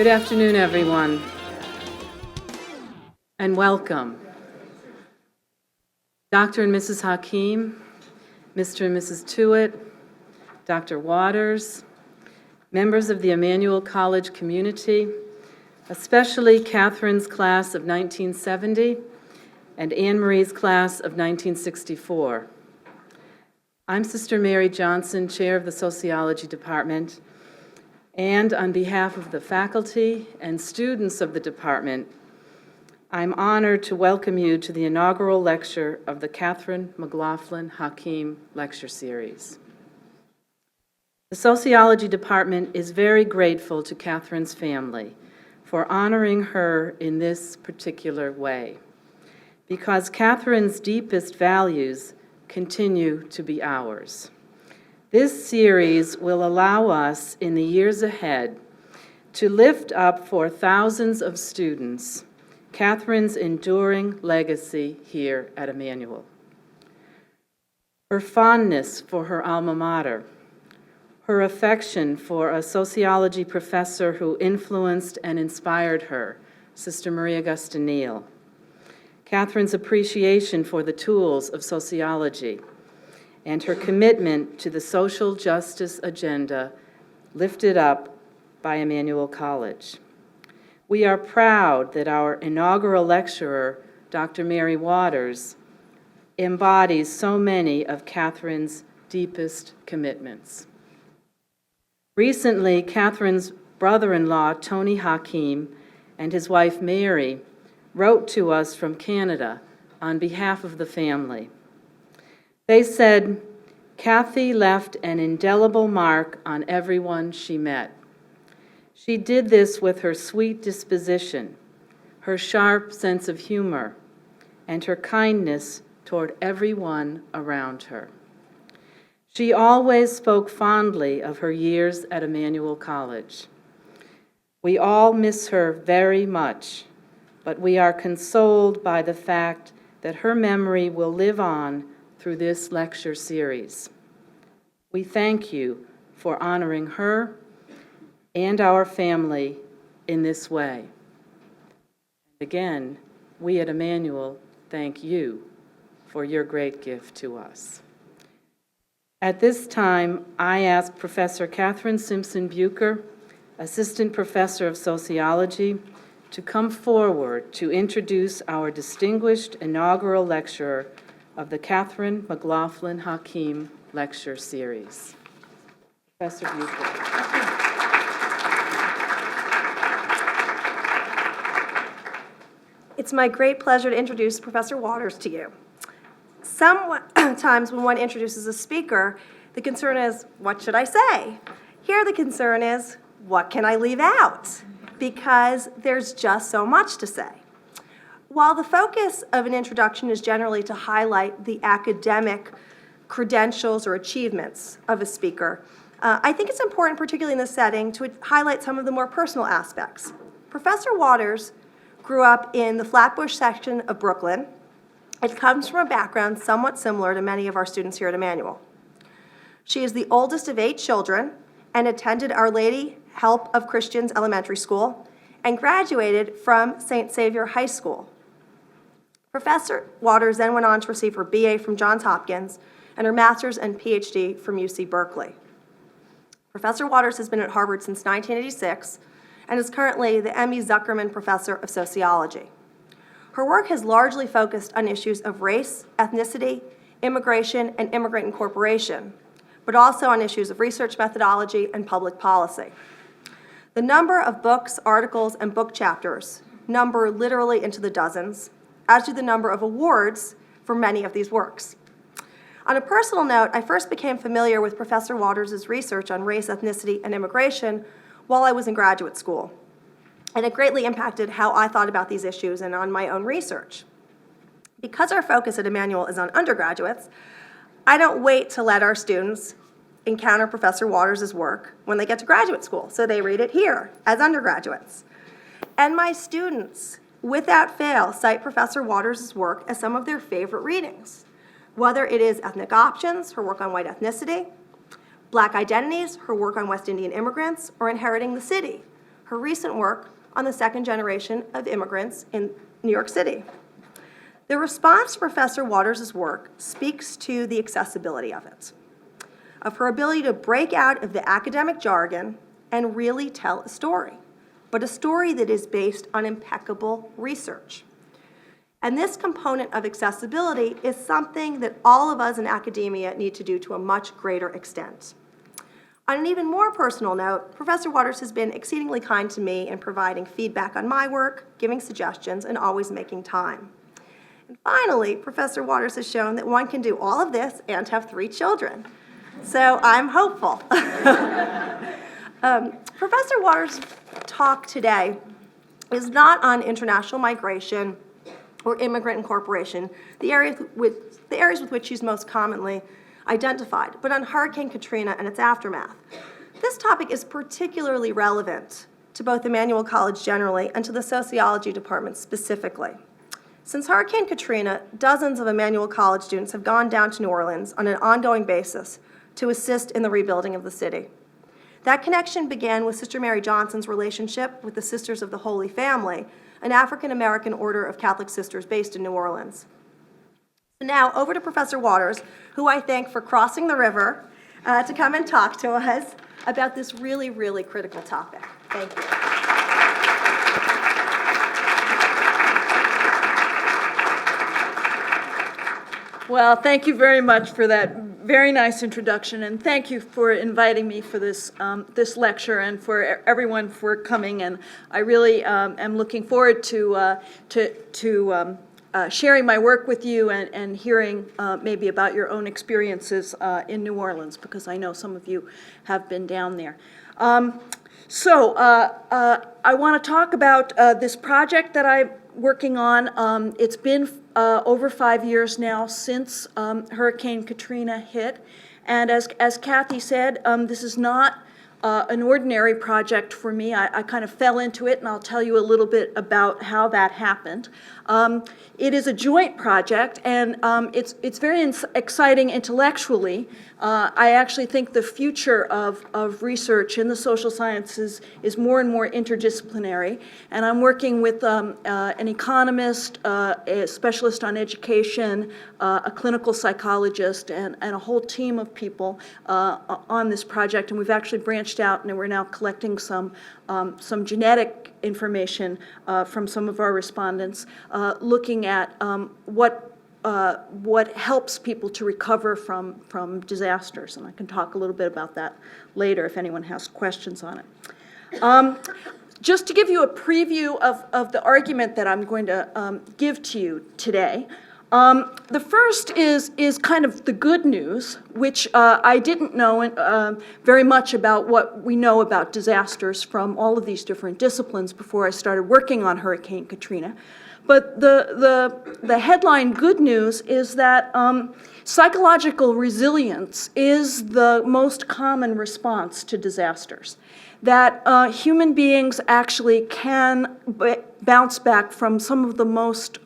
Good afternoon, everyone, and welcome. Dr. and Mrs. Hakim, Mr. and Mrs. Tewitt, Dr. Waters, members of the Emmanuel College community, especially Catherine's class of 1970 and Anne Marie's class of 1964. I'm Sister Mary Johnson, Chair of the Sociology Department, and on behalf of the faculty and students of the department, I'm honored to welcome you to the inaugural lecture of the Catherine McLaughlin Hakim Lecture Series. The Sociology Department is very grateful to Catherine's family for honoring her in this particular way, because Catherine's deepest values continue to be ours. This series will allow us in the years ahead to lift up for thousands of students Catherine's enduring legacy here at Emmanuel. Her fondness for her alma mater, her affection for a sociology professor who influenced and inspired her, Sister Maria Augusta-Neal, Catherine's appreciation for the tools of sociology, and her commitment to the social justice agenda lifted up by Emmanuel College. We are proud that our inaugural lecturer, Dr. Mary Waters, embodies so many of Catherine's deepest commitments. Recently, Catherine's brother-in-law, Tony Hakim, and his wife, Mary, wrote to us from Canada on behalf of the family. They said, "Kathy left an indelible mark on everyone she met. She did this with her sweet disposition, her sharp sense of humor, and her kindness toward everyone around her. She always spoke fondly of her years at Emmanuel College. We all miss her very much, but we are consoled by the fact that her memory will live on through this lecture series. We thank you for honoring her and our family in this way. Again, we at Emmanuel thank you for your great gift to us." At this time, I ask Professor Catherine Simpson Bucher, Assistant Professor of Sociology, to come forward to introduce our distinguished inaugural lecturer of the Catherine McLaughlin Hakim Lecture Series. Professor Bucher. It's my great pleasure to introduce Professor Waters to you. Sometimes when one introduces a speaker, the concern is, what should I say? Here the concern is, what can I leave out? Because there's just so much to say. While the focus of an introduction is generally to highlight the academic credentials or achievements of a speaker, I think it's important, particularly in this setting, to highlight some of the more personal aspects. Professor Waters grew up in the Flatbush section of Brooklyn. It comes from a background somewhat similar to many of our students here at Emmanuel. She is the oldest of 8 children and attended Our Lady Help of Christians Elementary School and graduated from St. Xavier High School. Professor Waters then went on to receive her BA from Johns Hopkins and her master's and PhD from UC Berkeley. Professor Waters has been at Harvard since 1986 and is currently the Emmy Zukerman Professor of Sociology. Her work has largely focused on issues of race, ethnicity, immigration, and immigrant incorporation, but also on issues of research methodology and public policy. The number of books, articles, and book chapters number literally into the dozens, as do the number of awards for many of these works. On a personal note, I first became familiar with Professor Waters' research on race, ethnicity, and immigration while I was in graduate school, and it greatly impacted how I thought about these issues and on my own research. Because our focus at Emmanuel is on undergraduates, I don't wait to let our students encounter Professor Waters' work when they get to graduate school, so they read it here as undergraduates. And my students, without fail, cite Professor Waters' work as some of their favorite readings, whether it is Ethnic Options, her work on white ethnicity, Black Identities, her work on West Indian immigrants, or Inheriting the City, her recent work on the second generation of immigrants in New York City. The response to Professor Waters' work speaks to the accessibility of it, of her ability to break out of the academic jargon and really tell a story, but a story that is based on impeccable research. And this component of accessibility is something that all of us in academia need to do to a much greater extent. On an even more personal note, Professor Waters has been exceedingly kind to me in providing feedback on my work, giving suggestions, and always making time. And finally, Professor Waters has shown that one can do all of this and have 3 children. So I'm hopeful. Professor Waters' talk today is not on international migration or immigrant incorporation, the areas with which she's most commonly identified, but on Hurricane Katrina and its aftermath. This topic is particularly relevant to both Emmanuel College generally and to the sociology department specifically. Since Hurricane Katrina, dozens of Emmanuel College students have gone down to New Orleans on an ongoing basis to assist in the rebuilding of the city. That connection began with Sister Mary Johnson's relationship with the Sisters of the Holy Family, an African-American order of Catholic sisters based in New Orleans. So now, over to Professor Waters, who I thank for crossing the river to come and talk to us about this really, really critical topic. Thank you. Well, thank you very much for that very nice introduction, and thank you for inviting me for this this lecture and for everyone for coming. And I really am looking forward to sharing my work with you and hearing maybe about your own experiences in New Orleans, because I know some of you have been down there. So I want to talk about this project that I'm working on. It's been over 5 years now since Hurricane Katrina hit. And as Kathy said, this is not an ordinary project for me. I kind of fell into it, and I'll tell you a little bit about how that happened. It is a joint project, and it's very exciting intellectually. I actually think the future of research in the social sciences is more and more interdisciplinary, and I'm working with an economist, a specialist on education, a clinical psychologist, and a whole team of people on this project, and we've actually branched out, and we're now collecting some genetic information from some of our respondents, looking at what helps people to recover from disasters, and I can talk a little bit about that later if anyone has questions on it. Just to give you a preview of the argument that I'm going to give to you today. The first is kind of the good news, which I didn't know very much about what we know about disasters from all of these different disciplines before I started working on Hurricane Katrina. But the headline good news is that psychological resilience is the most common response to disasters. That human beings actually can bounce back from some of the most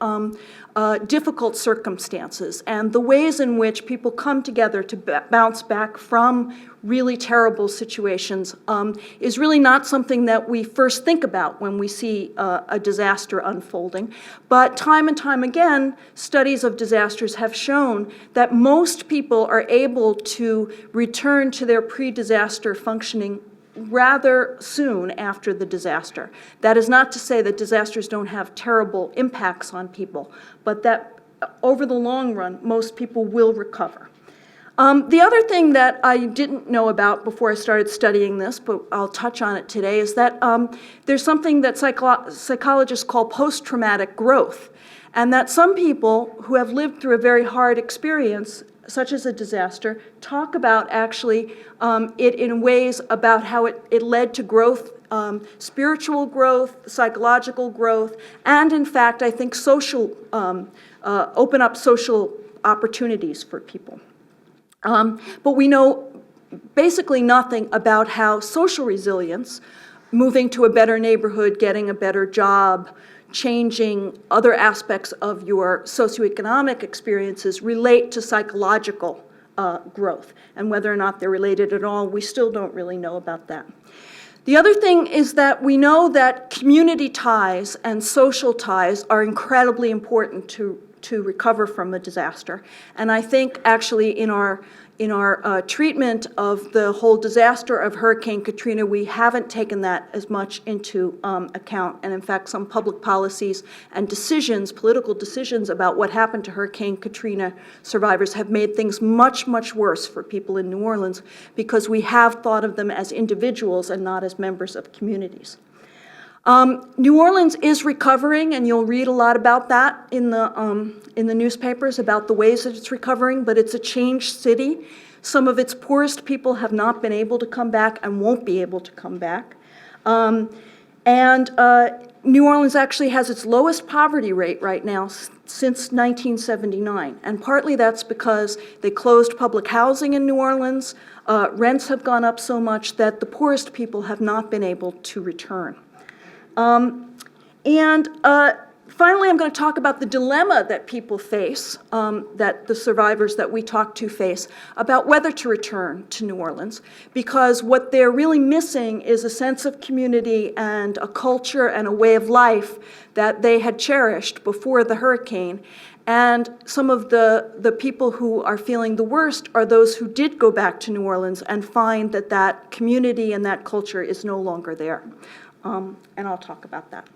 difficult circumstances, and the ways in which people come together to bounce back from really terrible situations is really not something that we first think about when we see a disaster unfolding. But time and time again, studies of disasters have shown that most people are able to return to their pre-disaster functioning rather soon after the disaster. That is not to say that disasters don't have terrible impacts on people, but that over the long run, most people will recover. The other thing that I didn't know about before I started studying this, but I'll touch on it today, is that there's something that psychologists call post-traumatic growth, and that some people who have lived through a very hard experience, such as a disaster, talk about actually it in ways about how it led to growth, spiritual growth, psychological growth, and in fact, I think social, open up social opportunities for people. But we know basically nothing about how social resilience, moving to a better neighborhood, getting a better job, changing other aspects of your socioeconomic experiences relate to psychological growth. And whether or not they're related at all, we still don't really know about that. The other thing is that we know that community ties and social ties are incredibly important to recover from a disaster. And I think actually in our treatment of the whole disaster of Hurricane Katrina, we haven't taken that as much into account. And in fact, some public policies and decisions, political decisions about what happened to Hurricane Katrina survivors have made things much, much worse for people in New Orleans because we have thought of them as individuals and not as members of communities. New Orleans is recovering, and you'll read a lot about that in the newspapers about the ways that it's recovering, but it's a changed city. Some of its poorest people have not been able to come back and won't be able to come back. New Orleans actually has its lowest poverty rate right now since 1979, and partly that's because they closed public housing in New Orleans. Rents have gone up so much that the poorest people have not been able to return. Finally, I'm going to talk about the dilemma that people face, that the survivors that we talk to face, about whether to return to New Orleans, because what they're really missing is a sense of community and a culture and a way of life that they had cherished before the hurricane. And some of the people who are feeling the worst are those who did go back to New Orleans and find that that community and that culture is no longer there. And I'll talk about that.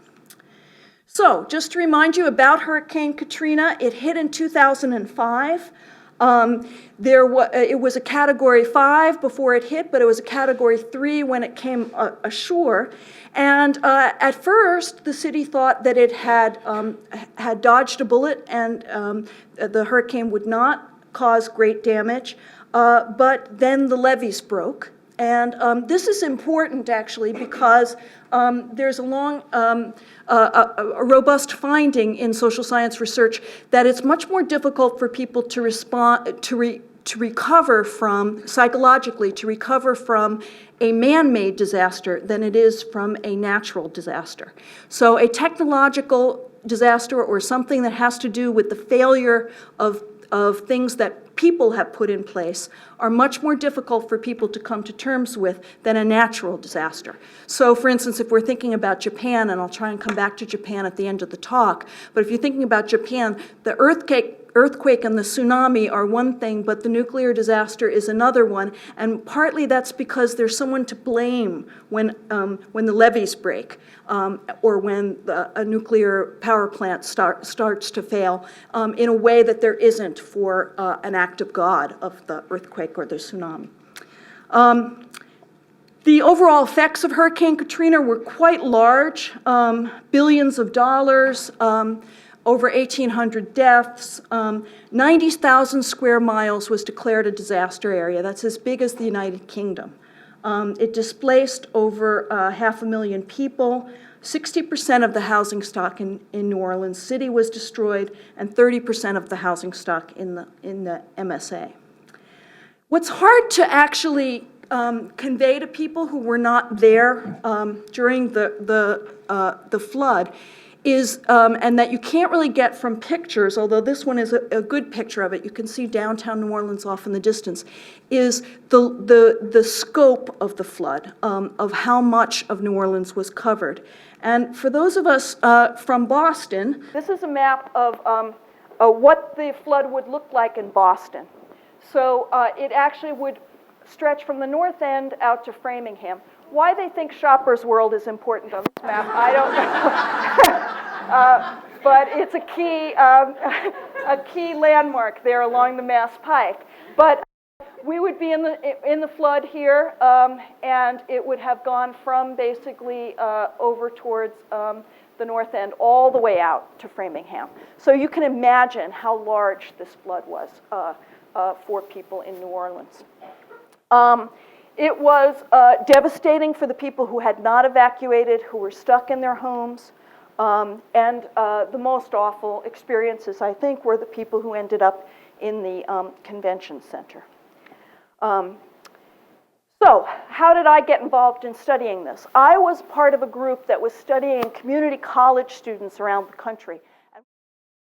So, just to remind you about Hurricane Katrina, it hit in 2005. It was a Category 5 before it hit, but it was a Category 3 when it came ashore. And at first, the city thought that it had dodged a bullet and the hurricane would not cause great damage. But then the levees broke. And this is important, actually, because there's a robust finding in social science research that it's much more difficult for people to respond, to recover from, psychologically, to recover from a man-made disaster than it is from a natural disaster. So a technological disaster or something that has to do with the failure of things that people have put in place are much more difficult for people to come to terms with than a natural disaster. So, for instance, if we're thinking about Japan, and I'll try and come back to Japan at the end of the talk, but if you're thinking about Japan, the earthquake and the tsunami are one thing, but the nuclear disaster is another one, and partly that's because there's someone to blame when the levees break, or when a nuclear power plant starts to fail, in a way that there isn't for an act of God of the earthquake or the tsunami. The overall effects of Hurricane Katrina were quite large, billions of dollars, over 1,800 deaths, 90,000 square miles was declared a disaster area. That's as big as the United Kingdom. It displaced over 500,000 people. 60% of the housing stock in New Orleans City was destroyed, and 30% of the housing stock in the MSA. What's hard to actually convey to people who were not there during the flood is, and that you can't really get from pictures, although this one is a good picture of it, you can see downtown New Orleans off in the distance, is the scope of the flood, of how much of New Orleans was covered. And for those of us from Boston, this is a map of what the flood would look like in Boston. So it actually would stretch from the north end out to Framingham. Why they think Shoppers World is important on this map, I don't know. But it's a key landmark there along the Mass Pike. But we would be in the flood here, and it would have gone from basically over towards the north end all the way out to Framingham. So you can imagine how large this flood was for people in New Orleans. It was devastating for the people who had not evacuated, who were stuck in their homes. And the most awful experiences, I think, were the people who ended up in the convention center. So, how did I get involved in studying this? I was part of a group that was studying community college students around the country.